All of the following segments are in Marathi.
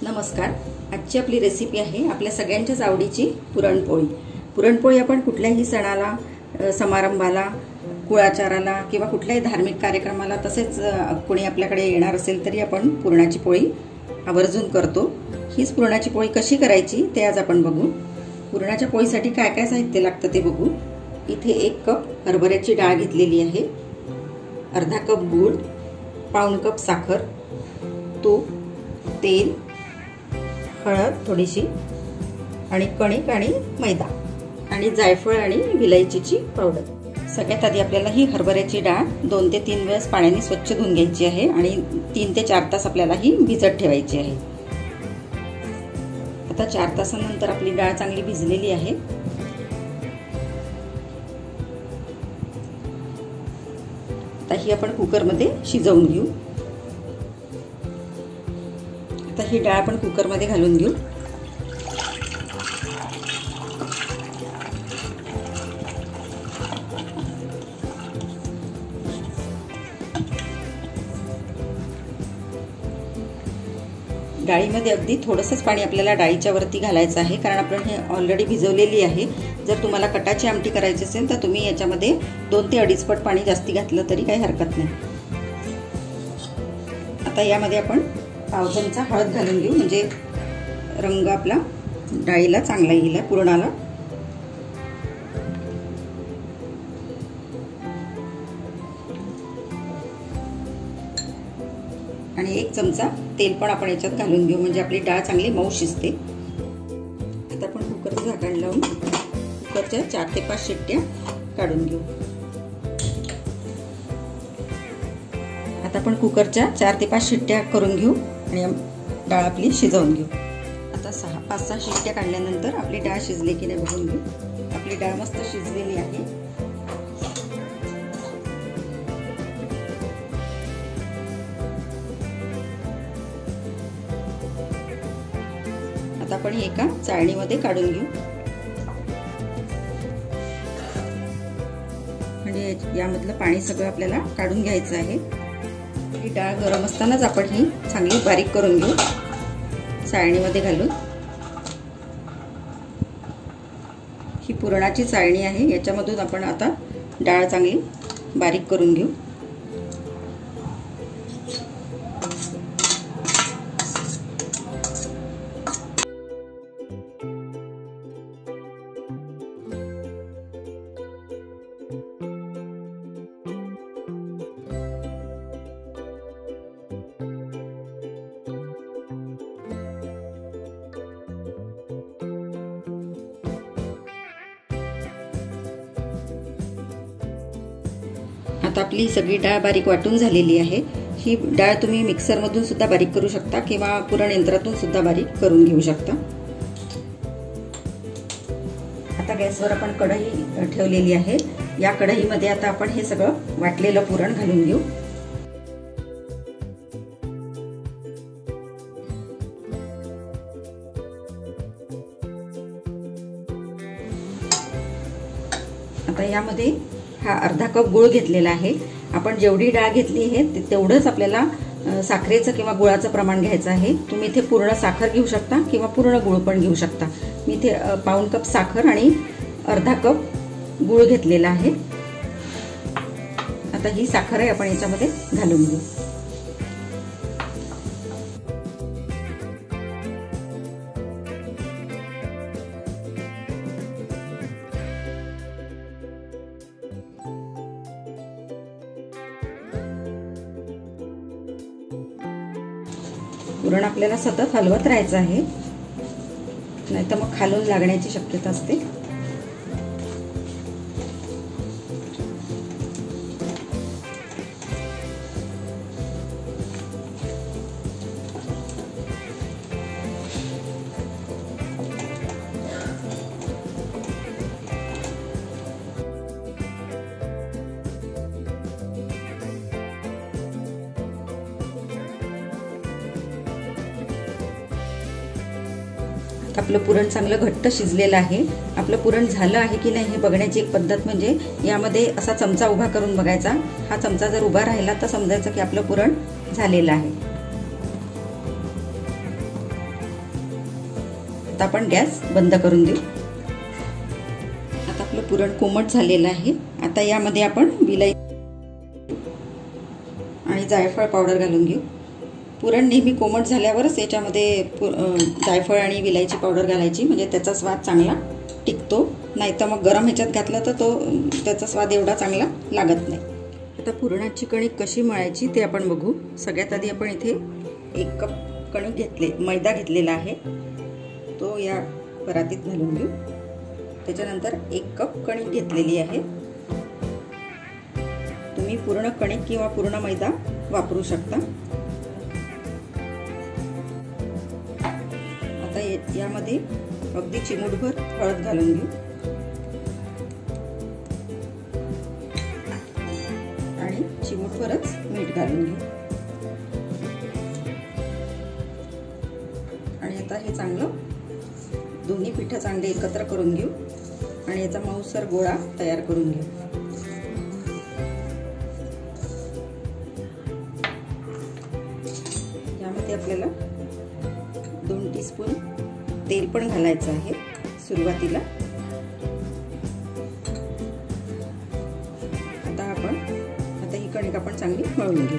नमस्कार। आजची आपली रेसिपी आहे आपल्या सगळ्यांच्याच आवडीची पुरणपोळी। पुरणपोळी आपण कुठल्याही सणाला, समारंभाला, कुळाचाराला किंवा कुठल्याही धार्मिक कार्यक्रमाला, तसेच कोणी आपल्याकडे येणार असेल तरी आपण पुरणाची पोळी आवर्जून करतो। हीच पुरणाची पोळी कशी करायची ते आज आपण बघू। पुरणाच्या पोळीसाठी काय काय साहित्य लागतं ते बघू। इथे 1 कप हरभऱ्याची डाळ घेतलेली आहे, अर्धा कप गूळ, पाऊण कप साखर, तूप, तेल, हळद थोडीशी आणि कणिक आणि मैदा आणि जायफळ आणि विलायचीची पावडर। सगळ्यात आधी आपल्याला ही हरभऱ्याची डाळ 2 ते 3 वेळेस पाण्याने स्वच्छ धुवून घ्यायची आहे आणि 3 ते 4 तास आपल्याला ही भिजत ठेवायची आहे। आता 4 तासानंतर आपली डाळ चांगली भिजलेली आहे। आता ही आपण कुकरमध्ये शिजवून घेऊ। आता ही डाळ आपण कुकरमध्ये घालून घेऊ। डाळीमध्ये अगदी थोडंसंच पाणी आपल्याला डाळीच्या वरती घालायचं आहे, कारण आपण हे ऑलरेडी भिजवलेली आहे। जर तुम्हाला कटाची आमटी करायची असेल तर तुम्ही याच्यामध्ये 2 ते 2.5 पट पाणी जास्ती घातलं तरी काही हरकत नाही। आता यामध्ये आपण पाव चमचा हळद घालून घेऊ, म्हणजे रंग आपला डाळीला चांगला येईल पुरणाला। आणि 1 चमचा तेल पण आपण याच्यात घालून घेऊ, म्हणजे आपली डाळ चांगली मऊ शिजते। आता आपण कुकरचं झाकण लावून कुकरच्या 4 ते 5 शिट्ट्या काढून घेऊ। आता आपण कुकरच्या 4 ते 5 शिट्ट्या करून घेऊ आणि डाळ आपली शिजवून घेऊ। आता 5-6 शिट्ट्या काढल्यानंतर आपली डाळ शिजली की नाही बघून घेऊ। आपली डाळ मस्त शिजलेली आहे। आता आपण एका चाळणीमध्ये काढून घेऊ, म्हणजे यामधलं पाणी सगळं आपल्याला काढून घ्यायचं आहे। ही डाळ गरम असतानाच आपण ही चांगली बारीक करून घेऊ चाळणीमध्ये घालून। ही पुरणाची चाळणी आहे, याच्यामधून आपण आता डाळ चांगली बारीक करून घेऊ। आता आपली सगळी डाळ बारीक वाटून झालेली आहे। ही डाळ तुम्ही मिक्सरमधून सुद्धा बारीक करू शकता किंवा पुरण यंत्रातून सुद्धा बारीक करून घेऊ शकता। आता गॅसवर आपण कढई ठेवलेली आहे। या कढईमध्ये आता आपण हे सगळं वाटलेलं पुरण घालून घेऊ। आता यामध्ये हा अर्धा कप गूळ घेतलेला आहे। आपण जेवढी डाळ घेतली आहे तेवढंच आपल्याला साखरेचं किंवा गुळाचं प्रमाण घ्यायचं आहे। तुम्ही इथे पूर्ण साखर घेऊ शकता किंवा पूर्ण गूळ पण घेऊ शकता। मी इथे पाऊण कप साखर आणि अर्धा कप गूळ घेतलेला आहे। आता ही साखर आहे आपण याच्यामध्ये घालून घेऊ। पुरण आपल्याला सतत हलवत राहायचं आहे, नाहीतर मग खालून लागण्याची शक्यता असते। आपलं पुरण चांगलं घट्ट शिजलेलं आहे। आपलं पुरण झालं आहे की नाही हे बघण्याची एक पद्धत म्हणजे यामध्ये असा चमचा उभा करून बघायचा। हा चमचा जर उभा राहिला तर समजायचं की आपलं पुरण झालेलं आहे। आता आपण गॅस बंद करून देऊ। आता आपलं पुरण कोमट झालेलं आहे। आता यामध्ये आपण विलायची आणि जायफळ पावडर घालून घेऊ। पुरण नेहमी कोमट झाल्यावरच याच्यामध्ये जायफळ आणि विलायची पावडर घालायची, म्हणजे त्याचा स्वाद चांगला टिकतो। नाहीतर मग गरम ह्याच्यात घातलं तर त्याचा स्वाद एवढा चांगला लागत नाही। आता पुरणाची कणिक कशी मळायची ते आपण बघू। सगळ्यात आधी आपण इथे 1 कप कणिक मैदा घेतलेला आहे, तो या परातीत घालून घेऊ। त्याच्यानंतर 1 कप कणिक घेतलेली आहे। तुम्ही पूर्ण कणिक किंवा पूर्ण मैदा वापरू शकता। आता यामध्ये अगदी चिमूटभर हळद घालून घेऊ आणि चिमूटभरच मीठ घालून घेऊ आणि आता हे चांगलं दोन्ही पिठं चांगले एकत्र करून घेऊ आणि याचा मऊसर गोळा तयार करून घेऊ। यामध्ये आपल्याला 2 टीस्पून तेल पण घालायचं आहे सुरुवातीला। आता ही कणिक आपण चांगली मळून घेऊ।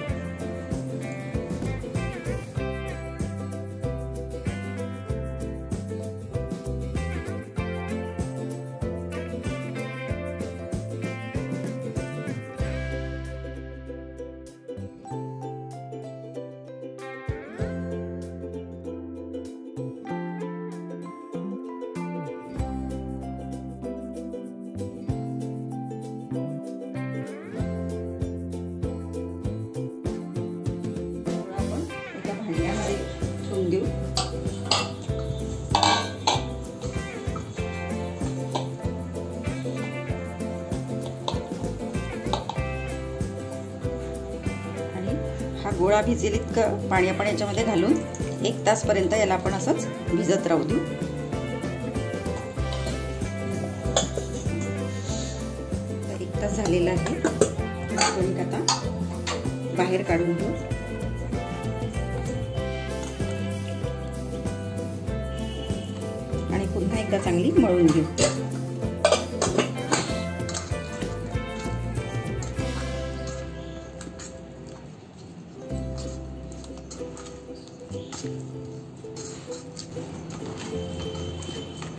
देऊ आणि हा गोळा भिजेल इतकं पाणी आपण याच्यामध्ये घालून 1 तासपर्यंत याला आपण असंच भिजत राहू देऊ। 1 तास झालेला आहे। कणिक आता बाहेर काढून घेऊ आणि पुन्हा एकदा चांगली मळून घेऊ।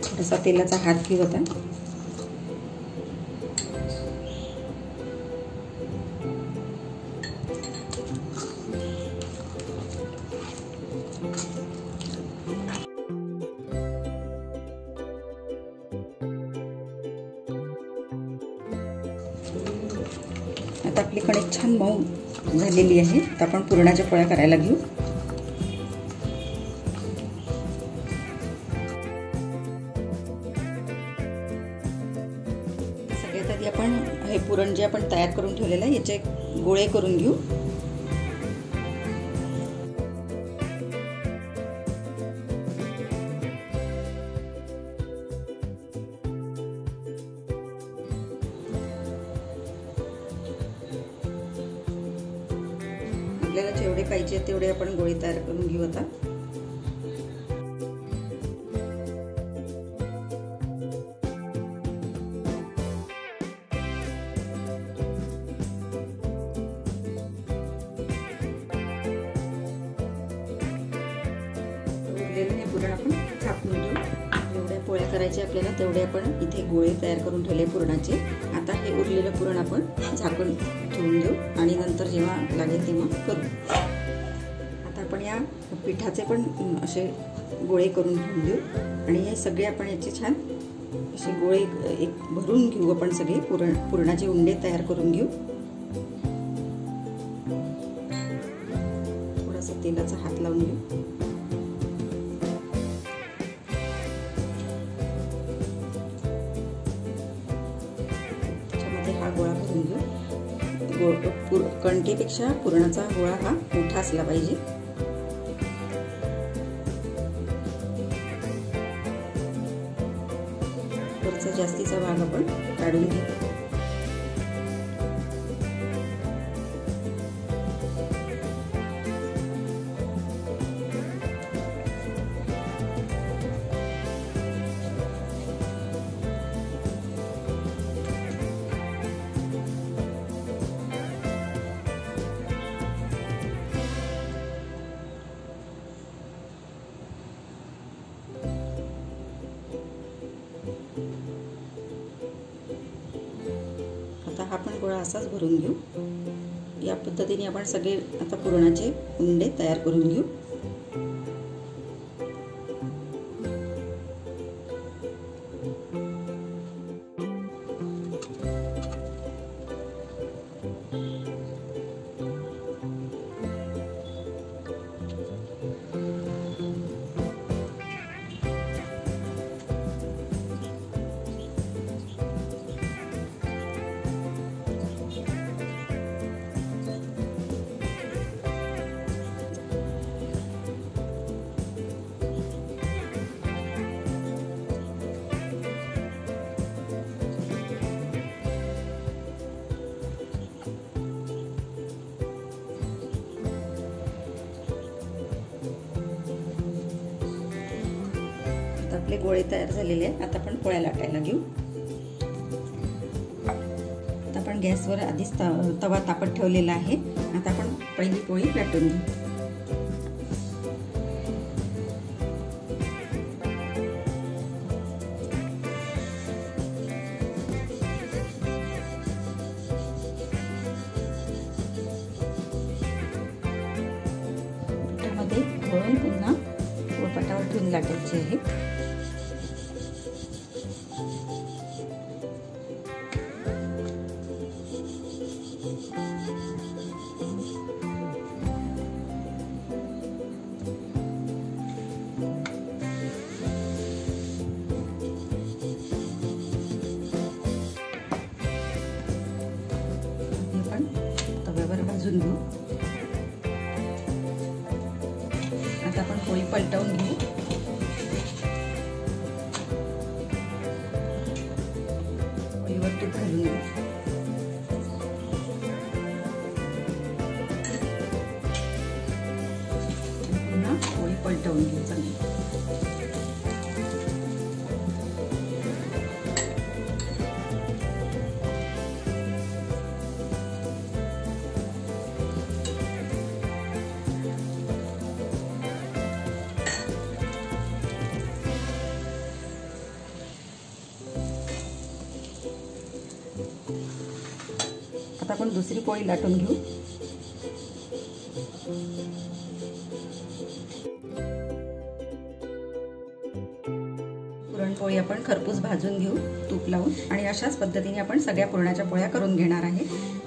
थोडासा तेलाचा हात घेऊ आता। आता आपली कणिक छान मऊ झालेली आहे। आता आपण पुरणाच्या पोळ्या करायला घेऊ। सगळ्यात आधी आपण हे पुरण जे आपण तयार करून ठेवलेलं आहे याचे गोळे करून घेऊ। आपल्याला जेवढे पाहिजे तेवढे आपण गोळे तयार करून घेऊ आता। उरलेले हे पुरण आपण थापून घेऊ। जेवढ्या पोळ्या करायचे आपल्याला तेवढे आपण इथे गोळे तयार करून ठेवले पुरणाचे। आता हे उरलेलं पुरण आपण झाकून ठेवून देऊ आणि नंतर जेव्हा लागेल तेव्हा करू। आता आपण या पिठाचे पण असे गोळे करून ठेवून देऊ आणि हे सगळे आपण याचे छान असे गोळे एक भरून घेऊ। आपण सगळे पुरणाचे उंडे तयार करून घेऊ। थोडासा तेलाचा हात लावून घेऊ। हा गोळा भरून घेऊ। कणकेपेक्षा पुरणाचा गोळा हा मोठा असला पाहिजे। वरचा जास्तीचा भाग आपण काढून घेऊ। गोळा असाच भरून घेऊ। या पद्धतीने आपण सगळे आता पुरणाचे उंडे तयार करून घेऊ। आपले गोळे तयार झालेले आहेत। आता आपण पोळ्या लाटायला घेऊ। आता आपण गॅसवर आधीच तवा तापत ठेवलेला आहे। आता आपण पहिली पोळी लाटून घेऊ। त्यामध्ये घोळून पुन्हा पोळपाटावर ठेवून लाटायची आहे। आपण तव्यावर भाजून घेऊ। आता आपण पोळी पलटवून घेऊ। पोळीवर तूप घालून घेऊ। पुन्हा पोळी पलटवून घेऊ चांगली। आता आपण दुसरी पोळी लाटून घेऊ। पुरणपोळी आपण खरपूस भाजून घेऊ तूप लावून आणि अशाच पद्धतीने आपण सगळ्या पुरणाच्या पोळ्या करून घेणार आहे।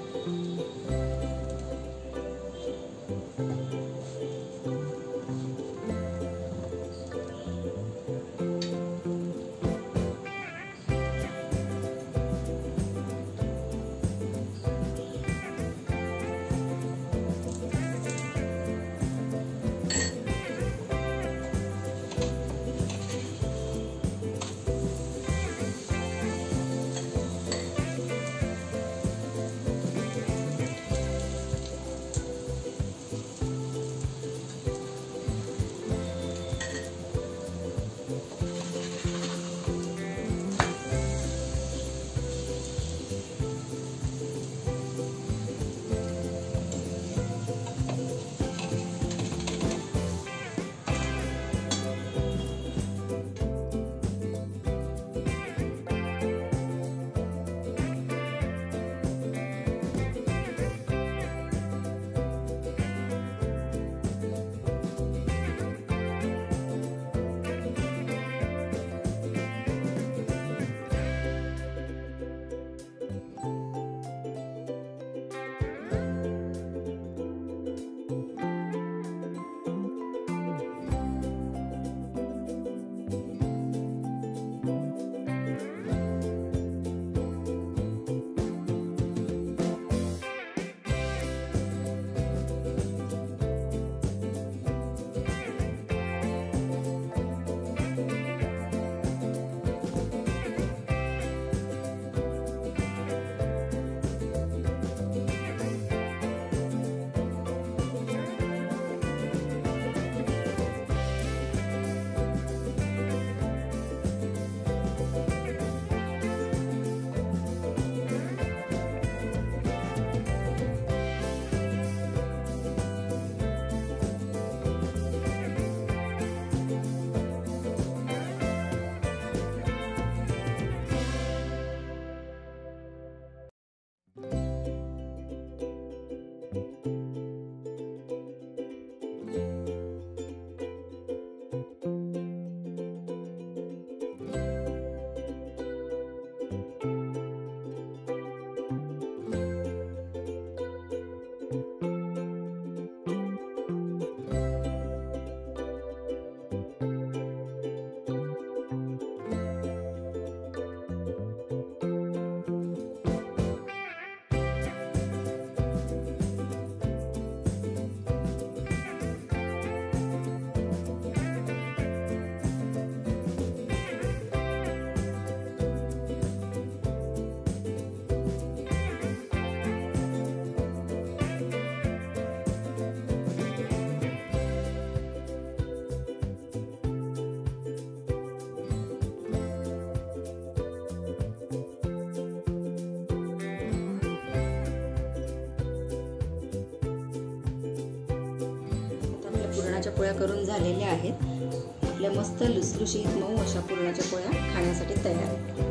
पुरणाच्या पोळ्या करून झालेल्या आहेत. आपल्या मस्त लुसलुशीत मऊ अशा पुरणाच्या पोळ्या खाण्यासाठी तयार आहेत.